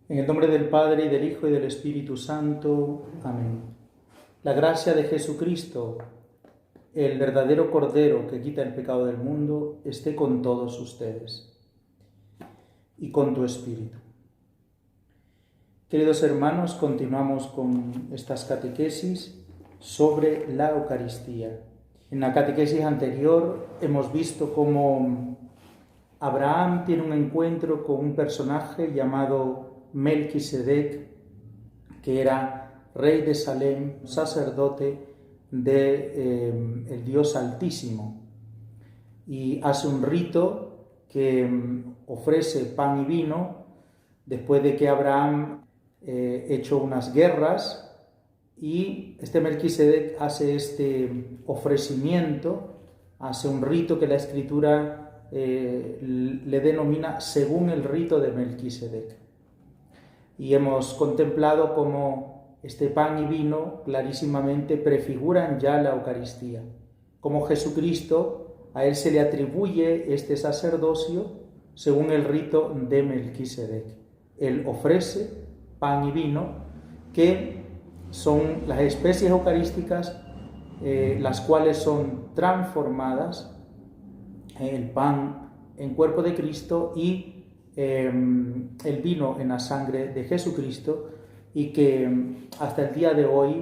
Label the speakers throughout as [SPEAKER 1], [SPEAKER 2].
[SPEAKER 1] En el nombre del Padre, y del Hijo, y del Espíritu Santo. Amén. La gracia de Jesucristo, el verdadero Cordero que quita el pecado del mundo, esté con todos ustedes y con tu Espíritu. Queridos hermanos, continuamos con estas catequesis sobre la Eucaristía. En la catequesis anterior hemos visto cómo Abraham tiene un encuentro con un personaje llamado Melquisedec, que era rey de Salem, sacerdote del Dios Altísimo, y hace un rito que ofrece pan y vino después de que Abraham hecho unas guerras, y este Melquisedec hace este ofrecimiento, hace un rito que la Escritura le denomina según el rito de Melquisedec. Y hemos contemplado cómo este pan y vino clarísimamente prefiguran ya la Eucaristía, como Jesucristo, a él se le atribuye este sacerdocio según el rito de Melquisedec. Él ofrece pan y vino, que son las especies eucarísticas, las cuales son transformadas, el pan en cuerpo de Cristo y el vino en la sangre de Jesucristo, y que hasta el día de hoy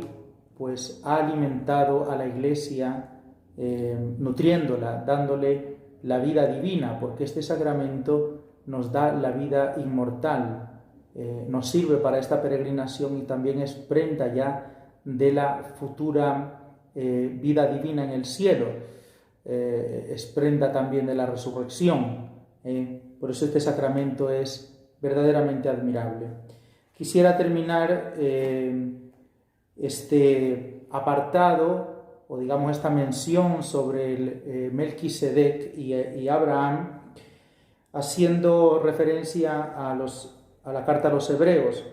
[SPEAKER 1] pues ha alimentado a la Iglesia, nutriéndola, dándole la vida divina, porque este sacramento nos da la vida inmortal, nos sirve para esta peregrinación y también es prenda ya de la futura vida divina en el cielo, es prenda también de la resurrección. Por eso este sacramento es verdaderamente admirable. Quisiera terminar este apartado, o digamos esta mención sobre el Melquisedec y Abraham, haciendo referencia a la carta a los Hebreos,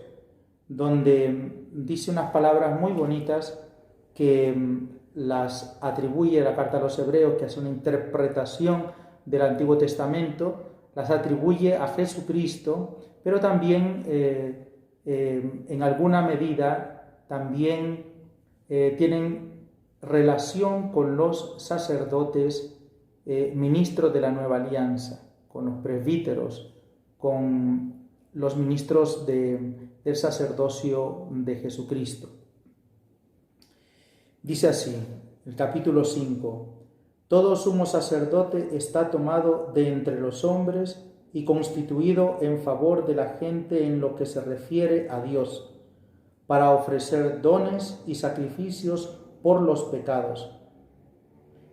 [SPEAKER 1] donde dice unas palabras muy bonitas que las atribuye la carta a los Hebreos, que hace una interpretación del Antiguo Testamento, las atribuye a Jesucristo, pero también en alguna medida también tienen relación con los sacerdotes ministros de la Nueva Alianza, con los presbíteros, con los ministros del sacerdocio de Jesucristo. Dice así, el capítulo 5: todo sumo sacerdote está tomado de entre los hombres y constituido en favor de la gente en lo que se refiere a Dios, para ofrecer dones y sacrificios por los pecados.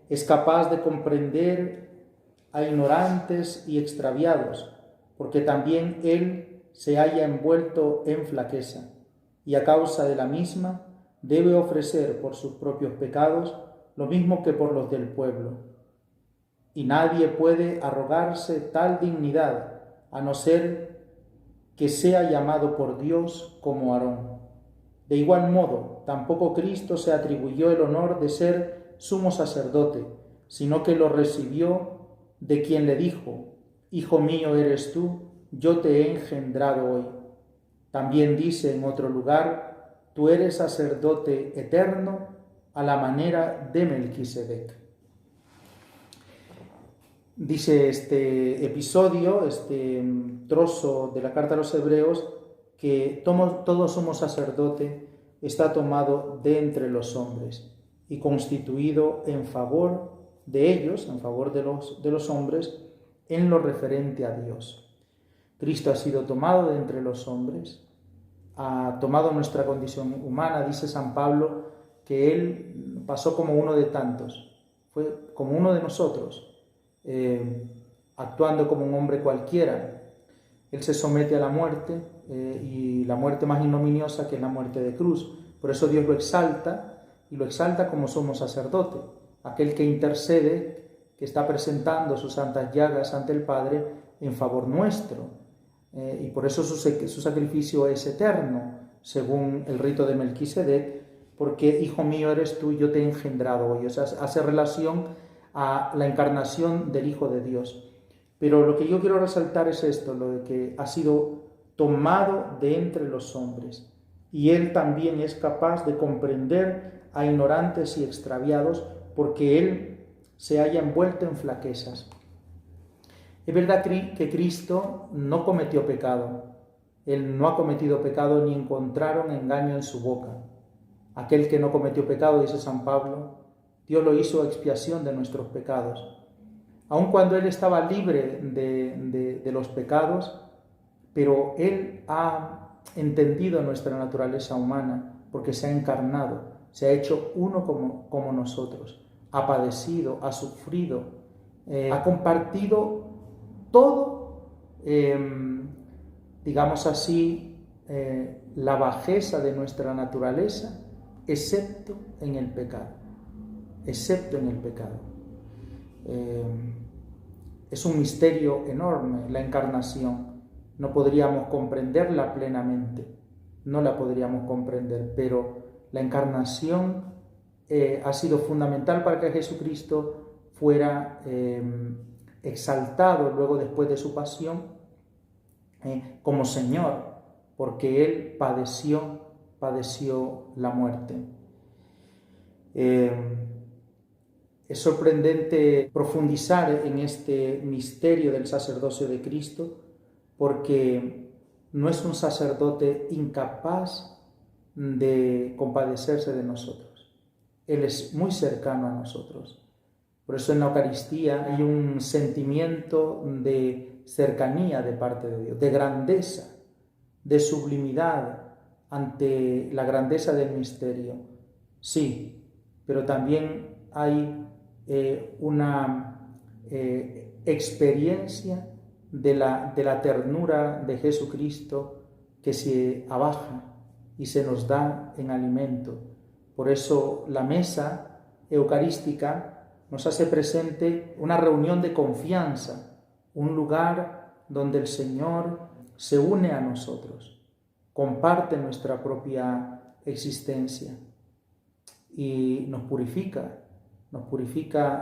[SPEAKER 1] Es capaz de comprender a ignorantes y extraviados, porque también él se halla envuelto en flaqueza, y a causa de la misma debe ofrecer por sus propios pecados lo mismo que por los del pueblo. Y nadie puede arrogarse tal dignidad, a no ser que sea llamado por Dios como Aarón. De igual modo, tampoco Cristo se atribuyó el honor de ser sumo sacerdote, sino que lo recibió de quien le dijo: Hijo mío eres tú, yo te he engendrado hoy. También dice en otro lugar: tú eres sacerdote eterno a la manera de Melquisedec. Dice este episodio, este trozo de la carta a los Hebreos, que todo sumo sacerdote está tomado de entre los hombres y constituido en favor de ellos, en favor de los hombres, en lo referente a Dios. Cristo ha sido tomado de entre los hombres, ha tomado nuestra condición humana. Dice San Pablo que él pasó como uno de tantos, fue como uno de nosotros, actuando como un hombre cualquiera. Él se somete a la muerte, y la muerte más ignominiosa, que es la muerte de cruz. Por eso Dios lo exalta, y lo exalta como sumo sacerdote, aquel que intercede, que está presentando sus santas llagas ante el Padre en favor nuestro, y por eso su sacrificio es eterno, según el rito de Melquisedec, porque hijo mío eres tú, yo te he engendrado hoy. O sea, hace relación a la encarnación del Hijo de Dios. Pero lo que yo quiero resaltar es esto, lo de que ha sido tomado de entre los hombres, y Él también es capaz de comprender a ignorantes y extraviados, porque Él se halla envuelto en flaquezas. Es verdad que Cristo no cometió pecado. Él no ha cometido pecado ni encontraron engaño en su boca. Aquel que no cometió pecado, dice San Pablo, Dios lo hizo a expiación de nuestros pecados. Aun cuando Él estaba libre de los pecados, pero Él ha entendido nuestra naturaleza humana porque se ha encarnado, se ha hecho uno como nosotros, ha padecido, ha sufrido, ha compartido todo, digamos así, la bajeza de nuestra naturaleza, excepto en el pecado, excepto en el pecado. Es un misterio enorme la encarnación. No podríamos comprenderla plenamente, no la podríamos comprender, pero la encarnación ha sido fundamental para que Jesucristo fuera exaltado luego después de su pasión como Señor, porque Él padeció la muerte. Es sorprendente profundizar en este misterio del sacerdocio de Cristo, porque no es un sacerdote incapaz de compadecerse de nosotros. Él es muy cercano a nosotros. Por eso en la Eucaristía hay un sentimiento de cercanía de parte de Dios, de grandeza, de sublimidad ante la grandeza del misterio. Sí, pero también hay una experiencia de la ternura de Jesucristo que se abaja y se nos da en alimento. Por eso la mesa eucarística nos hace presente una reunión de confianza, un lugar donde el Señor se une a nosotros, comparte nuestra propia existencia y nos purifica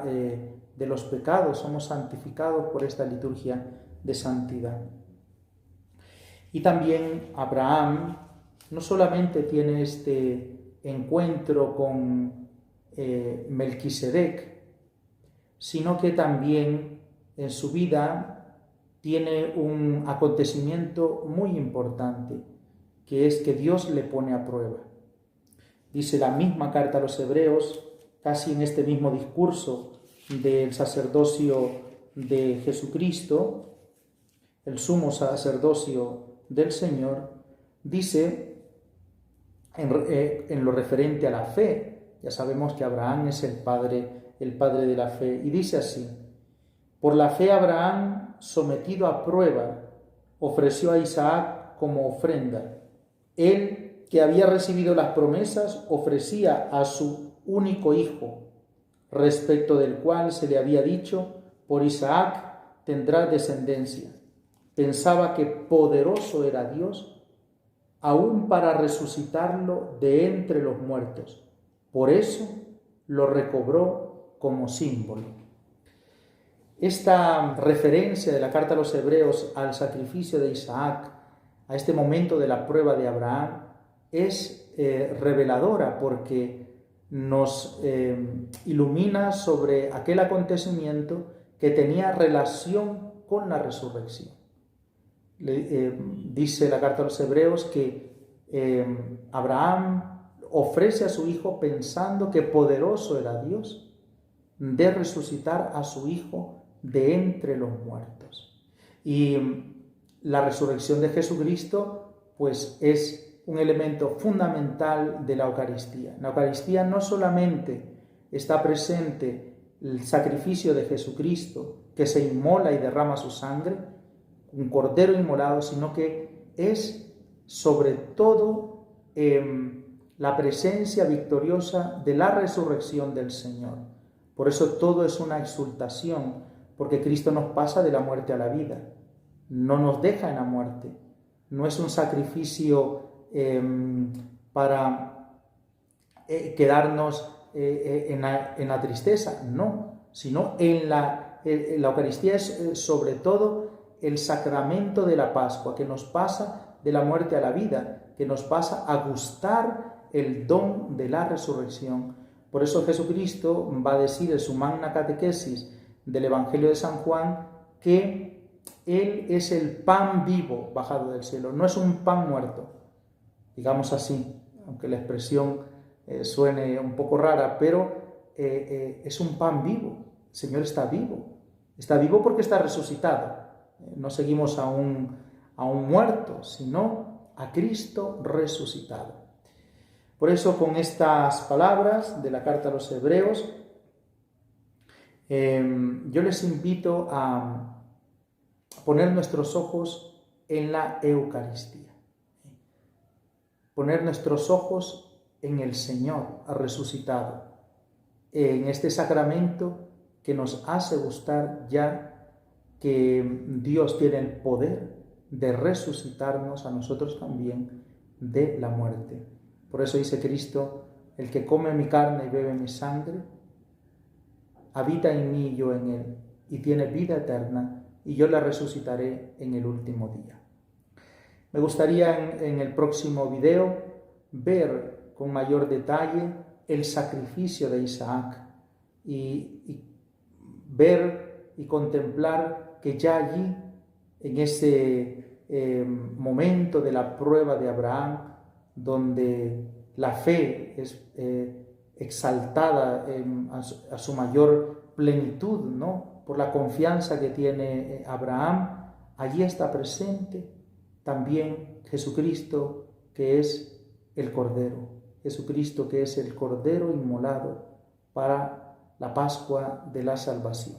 [SPEAKER 1] de los pecados, somos santificados por esta liturgia de santidad. Y también Abraham no solamente tiene este encuentro con Melquisedec, sino que también en su vida tiene un acontecimiento muy importante, que es que Dios le pone a prueba. Dice la misma carta a los Hebreos, casi en este mismo discurso del sacerdocio de Jesucristo, el sumo sacerdocio del Señor, dice en lo referente a la fe, ya sabemos que Abraham es el padre de la fe, y dice así: por la fe Abraham, sometido a prueba, ofreció a Isaac como ofrenda. Él, que había recibido las promesas, ofrecía a su único hijo, respecto del cual se le había dicho: por Isaac tendrás descendencia. Pensaba que poderoso era Dios, aún para resucitarlo de entre los muertos. Por eso lo recobró como símbolo. Esta referencia de la carta a los Hebreos al sacrificio de Isaac, a este momento de la prueba de Abraham, es reveladora porque nos ilumina sobre aquel acontecimiento que tenía relación con la resurrección. Dice la carta a los Hebreos que Abraham ofrece a su hijo pensando que poderoso era Dios de resucitar a su hijo de entre los muertos. Y la resurrección de Jesucristo, pues, es un elemento fundamental de la Eucaristía. En la Eucaristía no solamente está presente el sacrificio de Jesucristo, que se inmola y derrama su sangre, un cordero inmolado, sino que es sobre todo la presencia victoriosa de la resurrección del Señor. Por eso todo es una exultación, porque Cristo nos pasa de la muerte a la vida, no nos deja en la muerte. No es un sacrificio para quedarnos en la tristeza, no, sino en la Eucaristía es sobre todo el sacramento de la Pascua, que nos pasa de la muerte a la vida, que nos pasa a gustar el don de la resurrección. Por eso Jesucristo va a decir en su Magna Catequesis del Evangelio de San Juan que Él es el pan vivo bajado del cielo, no es un pan muerto, digamos así, aunque la expresión suene un poco rara, pero es un pan vivo. El Señor está vivo porque está resucitado. No seguimos a un muerto, sino a Cristo resucitado. Por eso, con estas palabras de la carta a los Hebreos, yo les invito a poner nuestros ojos en la Eucaristía, poner nuestros ojos en el Señor resucitado, en este sacramento que nos hace gustar ya que Dios tiene el poder de resucitarnos a nosotros también de la muerte. Por eso dice Cristo: el que come mi carne y bebe mi sangre, habita en mí y yo en él, y tiene vida eterna, y yo la resucitaré en el último día. Me gustaría en el próximo video ver con mayor detalle el sacrificio de Isaac y ver y contemplar que ya allí, en ese momento de la prueba de Abraham, donde la fe es exaltada a su mayor plenitud, ¿no?, por la confianza que tiene Abraham, allí está presente también Jesucristo, que es el Cordero, Jesucristo que es el Cordero inmolado para la Pascua de la salvación.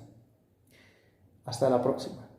[SPEAKER 1] Hasta la próxima.